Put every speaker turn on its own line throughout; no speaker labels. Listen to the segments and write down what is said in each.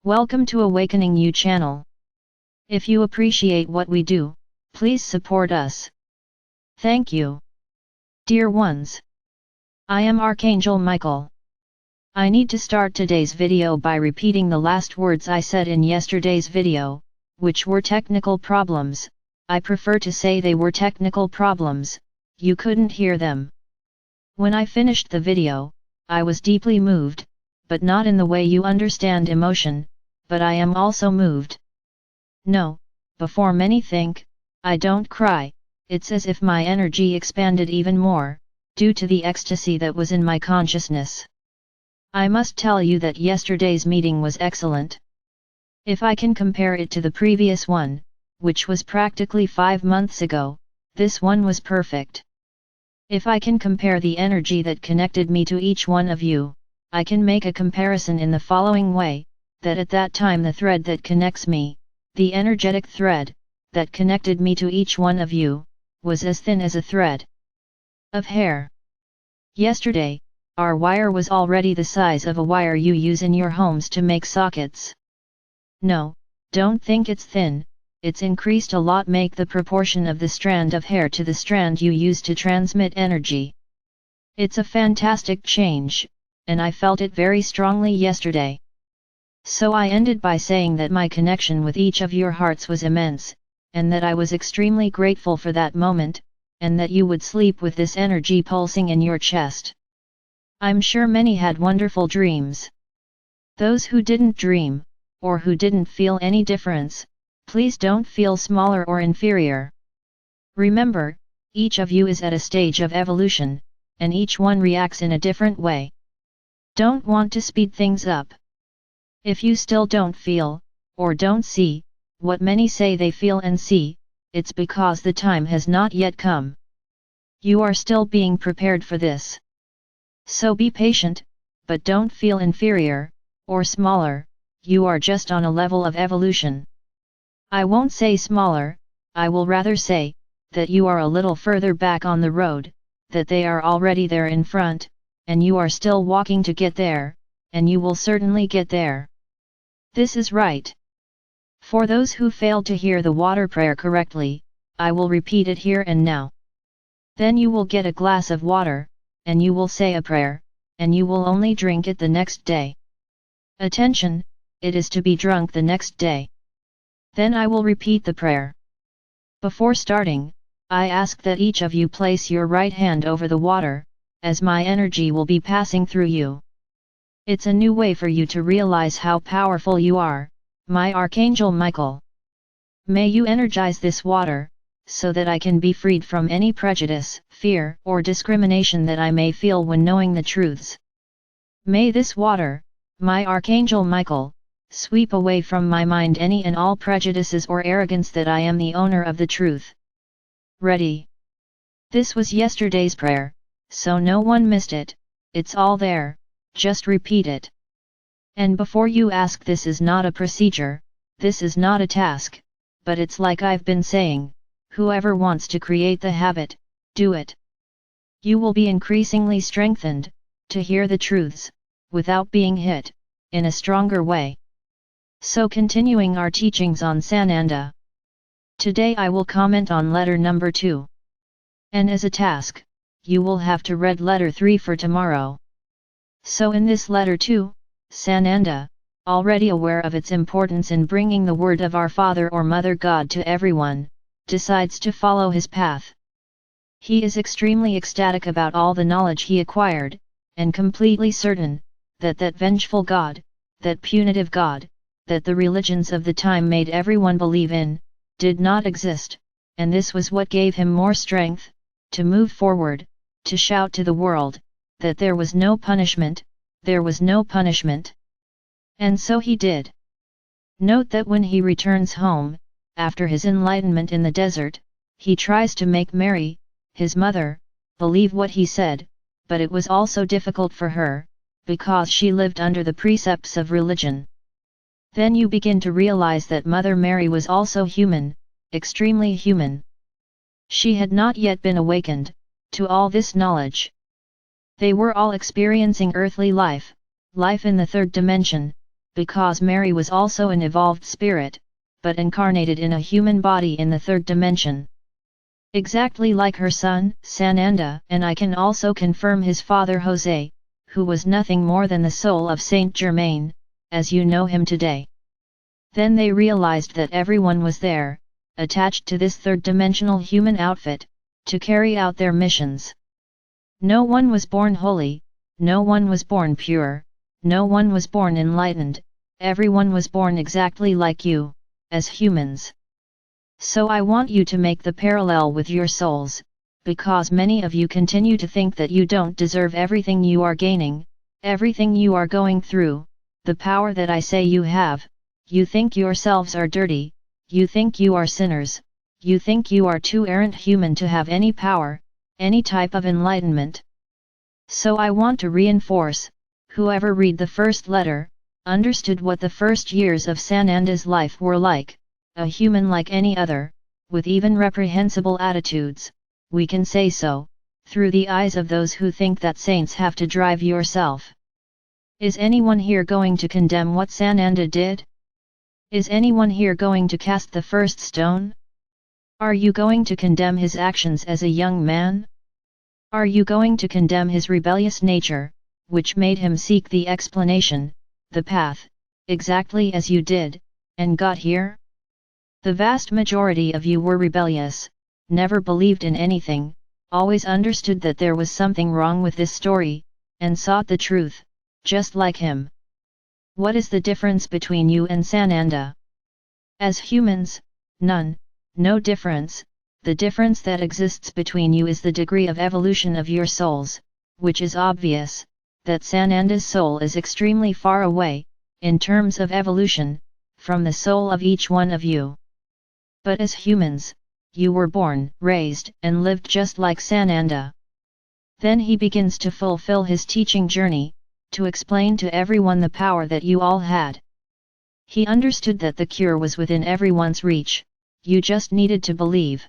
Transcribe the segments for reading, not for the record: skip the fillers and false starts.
Welcome to Awakening You channel. If you appreciate what we do, please support us. Thank you. Dear ones, I am Archangel Michael. I need to start today's video by repeating the last words I said in yesterday's video, which were technical problems. I prefer to say they were technical problems, you couldn't hear them. When I finished the video, I was deeply moved, but not in the way you understand emotion, but I am also moved. No, before many think, I don't cry, it's as if my energy expanded even more, due to the ecstasy that was in my consciousness. I must tell you that yesterday's meeting was excellent. If I can compare it to the previous one, which was practically 5 months ago, this one was perfect. If I can compare the energy that connected me to each one of you, I can make a comparison in the following way, that at that time the thread that connects me, the energetic thread, that connected me to each one of you, was as thin as a thread of hair. Yesterday, our wire was already the size of a wire you use in your homes to make sockets. No, don't think it's thin, it's increased a lot. Make the proportion of the strand of hair to the strand you use to transmit energy. It's a fantastic change, and I felt it very strongly yesterday. So I ended by saying that my connection with each of your hearts was immense, and that I was extremely grateful for that moment, and that you would sleep with this energy pulsing in your chest. I'm sure many had wonderful dreams. Those who didn't dream, or who didn't feel any difference, please don't feel smaller or inferior. Remember, each of you is at a stage of evolution, and each one reacts in a different way. Don't want to speed things up. If you still don't feel, or don't see, what many say they feel and see, it's because the time has not yet come. You are still being prepared for this. So be patient, but don't feel inferior, or smaller, you are just on a level of evolution. I won't say smaller, I will rather say, that you are a little further back on the road, that they are already there in front, and you are still walking to get there, and you will certainly get there. This is right. For those who failed to hear the water prayer correctly, I will repeat it here and now. Then you will get a glass of water, and you will say a prayer, and you will only drink it the next day. Attention, it is to be drunk the next day. Then I will repeat the prayer. Before starting, I ask that each of you place your right hand over the water, as my energy will be passing through you. It's a new way for you to realize how powerful you are, my Archangel Michael. May you energize this water, so that I can be freed from any prejudice, fear, or discrimination that I may feel when knowing the truths. May this water, my Archangel Michael, sweep away from my mind any and all prejudices or arrogance that I am the owner of the truth. Ready? This was yesterday's prayer, so no one missed it, it's all there, just repeat it. And before you ask, this is not a procedure, this is not a task, but it's like I've been saying, whoever wants to create the habit, do it. You will be increasingly strengthened, to hear the truths, without being hit, in a stronger way. So continuing our teachings on Sananda. Today I will comment on letter number 2. And as a task, you will have to read letter 3 for tomorrow. So in this letter 2, Sananda, already aware of its importance in bringing the word of our Father or Mother God to everyone, decides to follow his path. He is extremely ecstatic about all the knowledge he acquired, and completely certain, that vengeful God, that punitive God, that the religions of the time made everyone believe in, did not exist, and this was what gave him more strength, to move forward, to shout to the world, that there was no punishment, there was no punishment. And so he did. Note that when he returns home, after his enlightenment in the desert, he tries to make Mary, his mother, believe what he said, but it was also difficult for her, because she lived under the precepts of religion. Then you begin to realize that Mother Mary was also human, extremely human. She had not yet been awakened, to all this knowledge. They were all experiencing earthly life, life in the third dimension, because Mary was also an evolved spirit, but incarnated in a human body in the third dimension. Exactly like her son, Sananda, and I can also confirm his father Jose, who was nothing more than the soul of Saint Germain, as you know him today. Then they realized that everyone was there, attached to this third-dimensional human outfit, to carry out their missions. No one was born holy, no one was born pure, no one was born enlightened, everyone was born exactly like you, as humans. So I want you to make the parallel with your souls, because many of you continue to think that you don't deserve everything you are gaining, everything you are going through, the power that I say you have. You think yourselves are dirty, you think you are sinners, you think you are too errant human to have any power, any type of enlightenment. So I want to reinforce, whoever read the first letter, understood what the first years of Sananda's life were like, a human like any other, with even reprehensible attitudes, we can say so, through the eyes of those who think that saints have to drive yourself. Is anyone here going to condemn what Sananda did? Is anyone here going to cast the first stone? Are you going to condemn his actions as a young man? Are you going to condemn his rebellious nature, which made him seek the explanation, the path, exactly as you did, and got here? The vast majority of you were rebellious, never believed in anything, always understood that there was something wrong with this story, and sought the truth, just like him. What is the difference between you and Sananda? As humans, none, no difference. The difference that exists between you is the degree of evolution of your souls, which is obvious, that Sananda's soul is extremely far away, in terms of evolution, from the soul of each one of you. But as humans, you were born, raised, and lived just like Sananda. Then he begins to fulfill his teaching journey, to explain to everyone the power that you all had. He understood that the cure was within everyone's reach, you just needed to believe.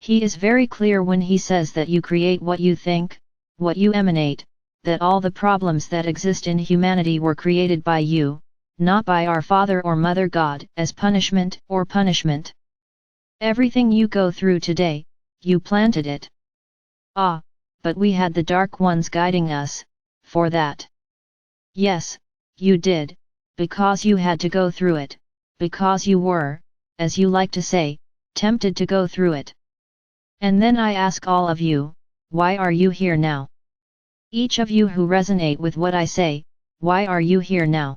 He is very clear when he says that you create what you think, what you emanate, that all the problems that exist in humanity were created by you, not by our Father or Mother God as punishment or punishment. Everything you go through today, you planted it. Ah, but we had the dark ones guiding us, for that. Yes, you did, because you had to go through it, because you were, as you like to say, tempted to go through it. And then I ask all of you, why are you here now? Each of you who resonate with what I say, why are you here now?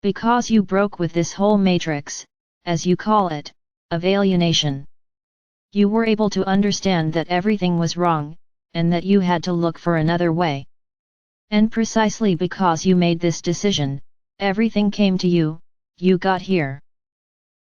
Because you broke with this whole matrix, as you call it, of alienation. You were able to understand that everything was wrong, and that you had to look for another way. And precisely because you made this decision, everything came to you, you got here.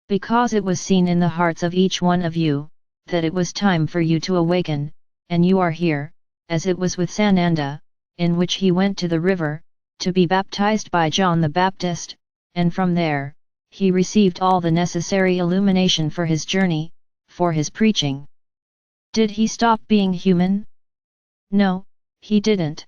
Because it was seen in the hearts of each one of you, that it was time for you to awaken, and you are here, as it was with Sananda, in which he went to the river, to be baptized by John the Baptist, and from there, he received all the necessary illumination for his journey, for his preaching. Did he stop being human? No, he didn't.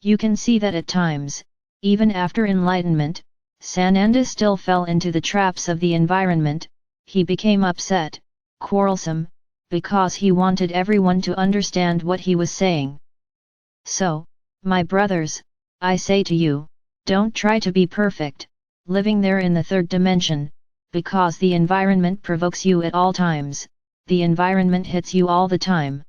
You can see that at times, even after enlightenment, Sananda still fell into the traps of the environment. He became upset, quarrelsome, because he wanted everyone to understand what he was saying. So, my brothers, I say to you, don't try to be perfect, living there in the third dimension, because the environment provokes you at all times, the environment hits you all the time.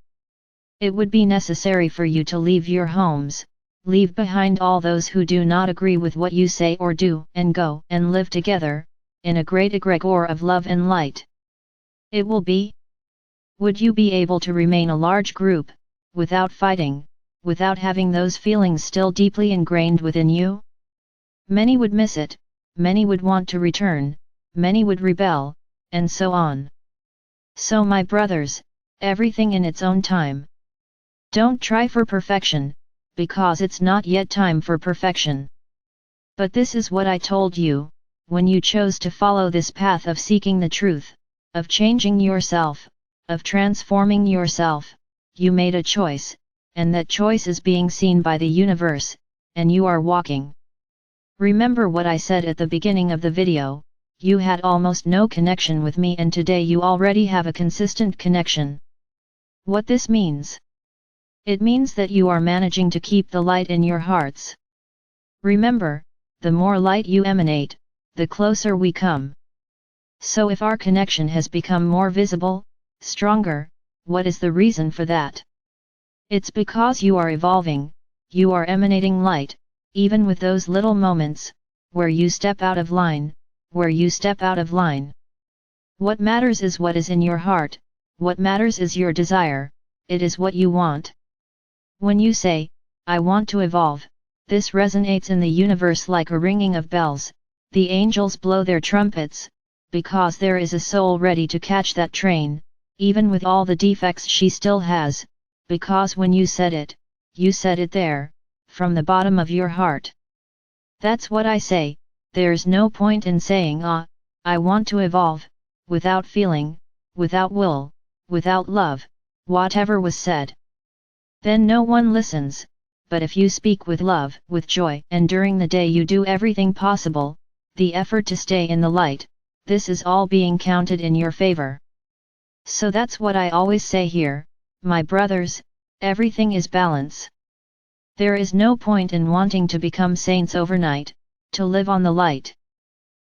It would be necessary for you to leave your homes, leave behind all those who do not agree with what you say or do, and go and live together, in a great egregore of love and light. It will be? Would you be able to remain a large group, without fighting, without having those feelings still deeply ingrained within you? Many would miss it, many would want to return, many would rebel, and so on. So my brothers, everything in its own time. Don't try for perfection, because it's not yet time for perfection. But this is what I told you, when you chose to follow this path of seeking the truth, of changing yourself, of transforming yourself, you made a choice, and that choice is being seen by the universe, and you are walking. Remember what I said at the beginning of the video, you had almost no connection with me and today you already have a consistent connection. What this means? It means that you are managing to keep the light in your hearts. Remember, the more light you emanate, the closer we come. So if our connection has become more visible, stronger, what is the reason for that? It's because you are evolving, you are emanating light, even with those little moments, where you step out of line, where you step out of line. What matters is what is in your heart, what matters is your desire, it is what you want. When you say, I want to evolve, this resonates in the universe like a ringing of bells, the angels blow their trumpets, because there is a soul ready to catch that train, even with all the defects she still has, because when you said it there, from the bottom of your heart. That's what I say, there's no point in saying I want to evolve, without feeling, without will, without love, whatever was said. Then no one listens, but if you speak with love, with joy, and during the day you do everything possible, the effort to stay in the light, this is all being counted in your favor. So that's what I always say here, my brothers, everything is balance. There is no point in wanting to become saints overnight, to live on the light.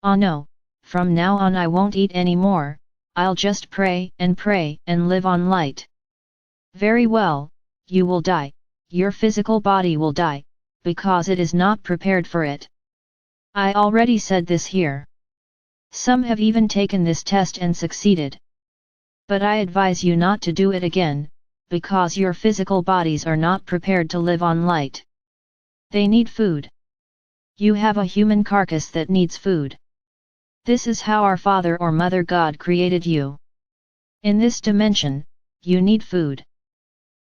Oh no, from now on I won't eat anymore, I'll just pray and live on light. Very well, you will die, your physical body will die, because it is not prepared for it. I already said this here. Some have even taken this test and succeeded. But I advise you not to do it again, because your physical bodies are not prepared to live on light. They need food. You have a human carcass that needs food. This is how our Father or Mother God created you. In this dimension, you need food.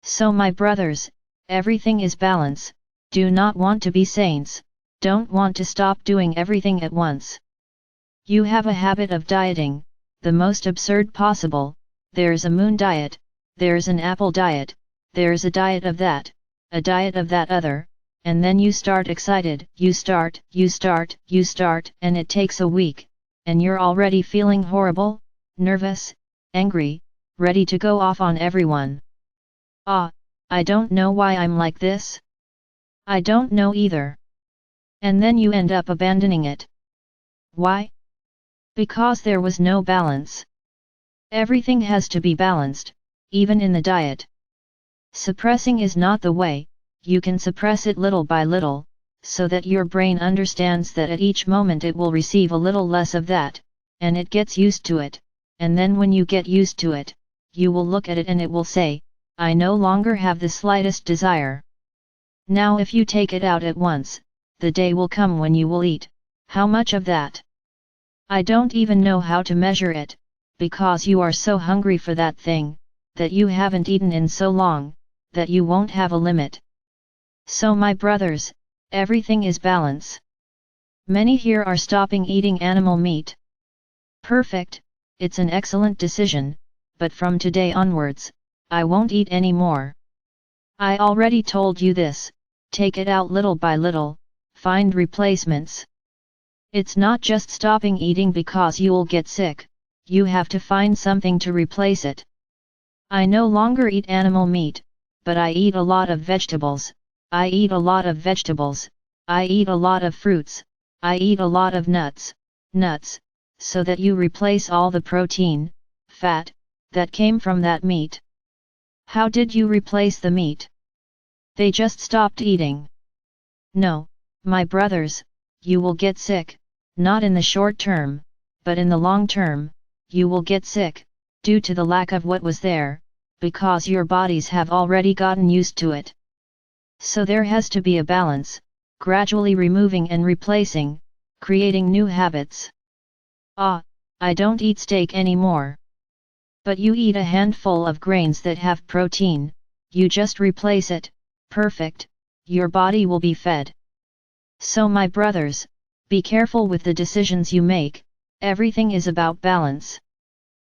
So my brothers, everything is balance, do not want to be saints, don't want to stop doing everything at once. You have a habit of dieting, the most absurd possible, there's a moon diet, there's an apple diet, there's a diet of that other, and then you start excited, you start, and it takes a week, and you're already feeling horrible, nervous, angry, ready to go off on everyone. I don't know why I'm like this. I don't know either. And then you end up abandoning it. Why? Because there was no balance. Everything has to be balanced, even in the diet. Suppressing is not the way, you can suppress it little by little, so that your brain understands that at each moment it will receive a little less of that, and it gets used to it, and then when you get used to it, you will look at it and it will say, I no longer have the slightest desire. Now if you take it out at once, the day will come when you will eat. How much of that? I don't even know how to measure it, because you are so hungry for that thing, that you haven't eaten in so long, that you won't have a limit. So my brothers, everything is balance. Many here are stopping eating animal meat. Perfect, it's an excellent decision, but from today onwards, I won't eat any more. I already told you this, take it out little by little, find replacements. It's not just stopping eating because you'll get sick, you have to find something to replace it. I no longer eat animal meat, but I eat a lot of vegetables, I eat a lot of vegetables, I eat a lot of fruits, I eat a lot of nuts, so that you replace all the protein, fat, that came from that meat. How did you replace the meat? They just stopped eating. No, my brothers, you will get sick, not in the short term, but in the long term, you will get sick, due to the lack of what was there, because your bodies have already gotten used to it. So there has to be a balance, gradually removing and replacing, creating new habits. I don't eat steak anymore. But you eat a handful of grains that have protein, you just replace it, perfect, your body will be fed. So my brothers, be careful with the decisions you make, everything is about balance.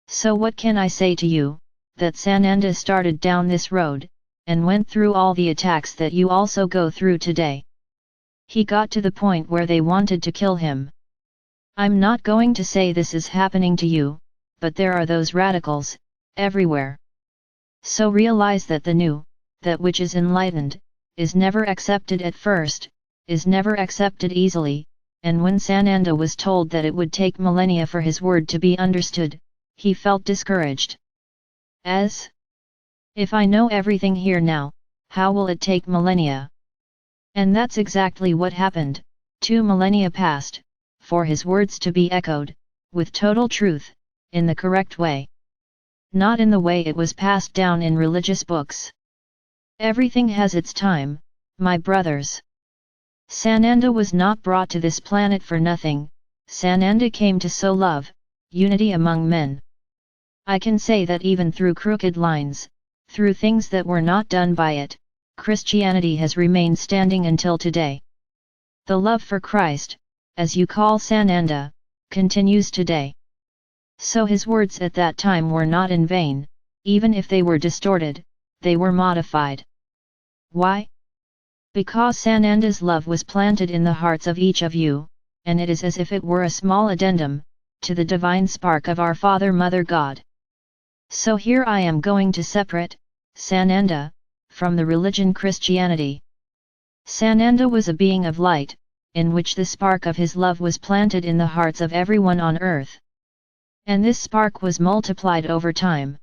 So what can I say to you, that Sananda started down this road, and went through all the attacks that you also go through today. He got to the point where they wanted to kill him. I'm not going to say this is happening to you, but there are those radicals, everywhere. So realize that the new, that which is enlightened, is never accepted at first, is never accepted easily, and when Sananda was told that it would take millennia for his word to be understood, he felt discouraged. As if I know everything here now, how will it take millennia? And that's exactly what happened. 2 millennia passed, for his words to be echoed, with total truth, in the correct way. Not in the way it was passed down in religious books. Everything has its time, my brothers. Sananda was not brought to this planet for nothing. Sananda came to sow love, unity among men. I can say that even through crooked lines, through things that were not done by it, Christianity has remained standing until today. The love for Christ, as you call Sananda, continues today. So his words at that time were not in vain, even if they were distorted, they were modified. Why? Because Sananda's love was planted in the hearts of each of you, and it is as if it were a small addendum, to the divine spark of our Father Mother God. So here I am going to separate, Sananda, from the religion Christianity. Sananda was a being of light, in which the spark of his love was planted in the hearts of everyone on earth. And this spark was multiplied over time.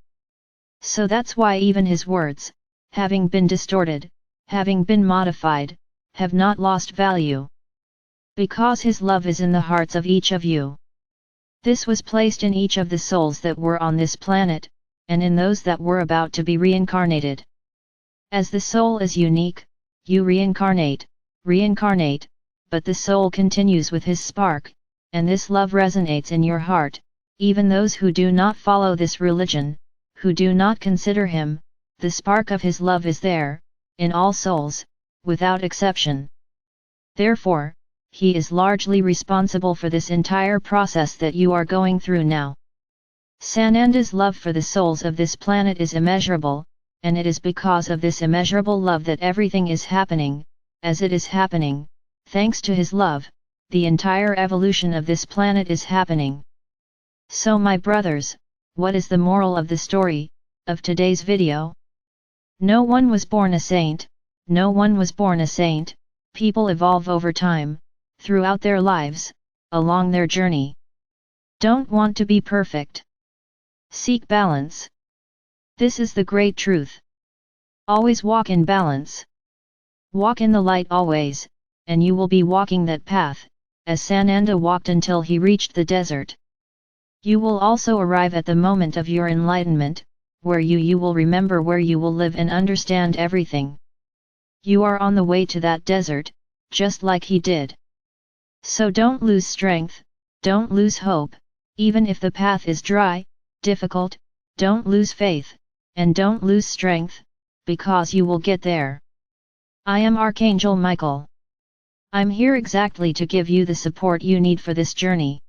So that's why even his words, having been distorted, having been modified, have not lost value. Because his love is in the hearts of each of you. This was placed in each of the souls that were on this planet, and in those that were about to be reincarnated. As the soul is unique, you reincarnate, but the soul continues with his spark, and this love resonates in your heart. Even those who do not follow this religion, who do not consider him, the spark of his love is there, in all souls, without exception. Therefore, he is largely responsible for this entire process that you are going through now. Sananda's love for the souls of this planet is immeasurable, and it is because of this immeasurable love that everything is happening, as it is happening. Thanks to his love, the entire evolution of this planet is happening. So my brothers, what is the moral of the story, of today's video? No one was born a saint, no one was born a saint. People evolve over time, throughout their lives, along their journey. Don't want to be perfect. Seek balance. This is the great truth. Always walk in balance. Walk in the light always, and you will be walking that path, as Sananda walked until he reached the desert. You will also arrive at the moment of your enlightenment, where you will remember where you will live and understand everything. You are on the way to that desert, just like he did. So don't lose strength, don't lose hope, even if the path is dry, difficult, don't lose faith, and don't lose strength, because you will get there. I am Archangel Michael. I'm here exactly to give you the support you need for this journey.